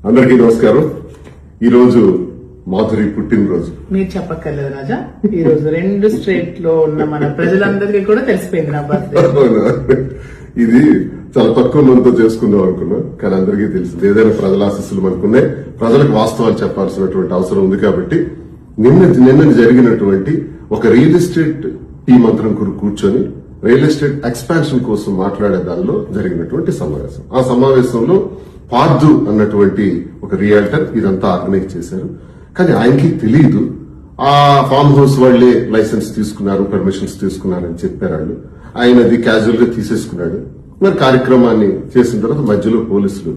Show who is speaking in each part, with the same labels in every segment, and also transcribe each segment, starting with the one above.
Speaker 1: అందరికీ నమస్కారం. ఈ రోజు మాధురి పుట్టినరోజు.
Speaker 2: మీరు చెప్పక్కర్లేదు రాజా, ఈ రోజు 2 స్టేట్ లో ఉన్న మన ప్రజలందరికీ కూడా తెలిసిపోయింది నా బర్త్డే.
Speaker 1: ఇది చాలా తక్కువ మందితో చేసుకుందాం అనుకున్నా, కానీ అందరికీ తెలిసింది. ఏదైనా ప్రజల ఆశీస్సులు మనకున్నాయి, ప్రజలకు వాస్తవాలు చెప్పాల్సినటువంటి అవసరం ఉంది. కాబట్టి నిన్న జరిగినటువంటి ఒక రియల్ ఎస్టేట్ టీం అంతరం కూర్చొని రియల్ ఎస్టేట్ ఎక్స్పాన్షన్ కోసం మాట్లాడే దానిలో జరిగినటువంటి సమావేశం. ఆ సమావేశంలో పార్దు అన్నటువంటి ఒక రియాల్టర్ ఇదంతా ఆర్గనైజ్ చేశారు. కానీ ఆయనకి తెలియదు ఆ ఫామ్ హౌస్ వాళ్లే లైసెన్స్ తీసుకున్నారు, పర్మిషన్స్ తీసుకున్నారని చెప్పారు వాళ్ళు. ఆయన అది క్యాజువల్ గా తీసేసుకున్నాడు. మరి కార్యక్రమాన్ని చేసిన తర్వాత మధ్యలో పోలీసులు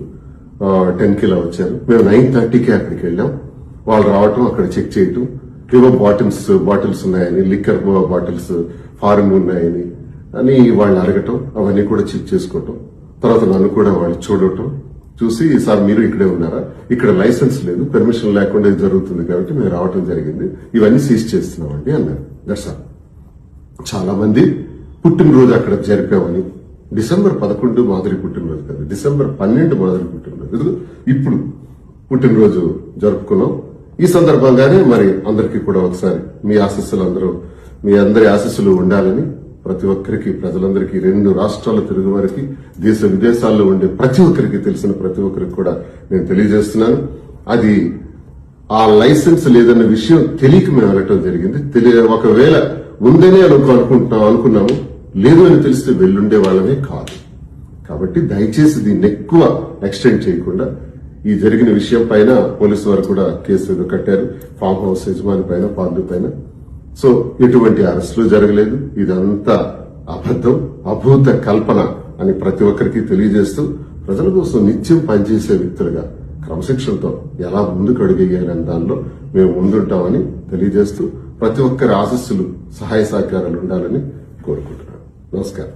Speaker 1: 10కి ఇలా వచ్చారు. మేము 9:30కి అక్కడికి వెళ్ళాం. వాళ్ళు రావటం, అక్కడ చెక్ చేయటం, ఏవో బాటిల్స్ ఉన్నాయని, లిక్కర్ బాటిల్స్ ఫారెన్ ఉన్నాయని అని వాళ్ళు అడగటం, అవన్నీ కూడా చెక్ చేసుకోవటం. తర్వాత నన్ను కూడా వాళ్ళు చూడటం, చూసి సార్ మీరు ఇక్కడే ఉన్నారా, ఇక్కడ లైసెన్స్ లేదు, పర్మిషన్ లేకుండా ఇది జరుగుతుంది కాబట్టి మేము రావటం జరిగింది, ఇవన్నీ సీజ్ చేస్తున్నామండి అన్నారు. That's all. చాలా మంది పుట్టినరోజు అక్కడ జరిపామని, డిసెంబర్ 11 మాధురి పుట్టినరోజు కాదు, డిసెంబర్ 12 మాధురి పుట్టినరోజు, ఇప్పుడు పుట్టినరోజు జరుపుకున్నాం. ఈ సందర్భంగానే మరి అందరికీ కూడా ఒకసారి మీ అందరి ఆశీస్సులు ఉండాలని ప్రతి ఒక్కరికి, ప్రజలందరికీ, 2 రాష్ట్రాల తిరుగు వారికి, దేశ విదేశాల్లో ఉండే ప్రతి ఒక్కరికి, తెలిసిన ప్రతి ఒక్కరికి కూడా నేను తెలియజేస్తున్నాను. అది ఆ లైసెన్స్ లేదన్న విషయం తెలియక మేము వెళ్ళటం జరిగింది. ఒకవేళ ఉందనే అనుకున్నాము, లేదు అని తెలిస్తే వెళ్ళుండే వాళ్ళమే కాదు. కాబట్టి దయచేసి దీన్ని ఎక్కువ ఎక్స్టెండ్ చేయకుండా, ఈ జరిగిన విషయం పైన పోలీసు వారు కూడా కేసు కట్టారు, ఫామ్ హౌస్ యజమాని పైన, పార్టీ పైన. సో ఎటువంటి అరెస్టులు జరగలేదు. ఇదంతా అబద్దం, అభూత కల్పన అని ప్రతి ఒక్కరికి తెలియజేస్తూ, ప్రజల కోసం నిత్యం పనిచేసే వ్యక్తులుగా క్రమశిక్షణతో ఎలా ముందుకు అడుగేయాలనే దానిలో మేము ముందుంటామని తెలియజేస్తూ, ప్రతి ఒక్కరి ఆశీస్సులు, సహాయ సహకారాలు ఉండాలని కోరుకుంటున్నాను. నమస్కారం.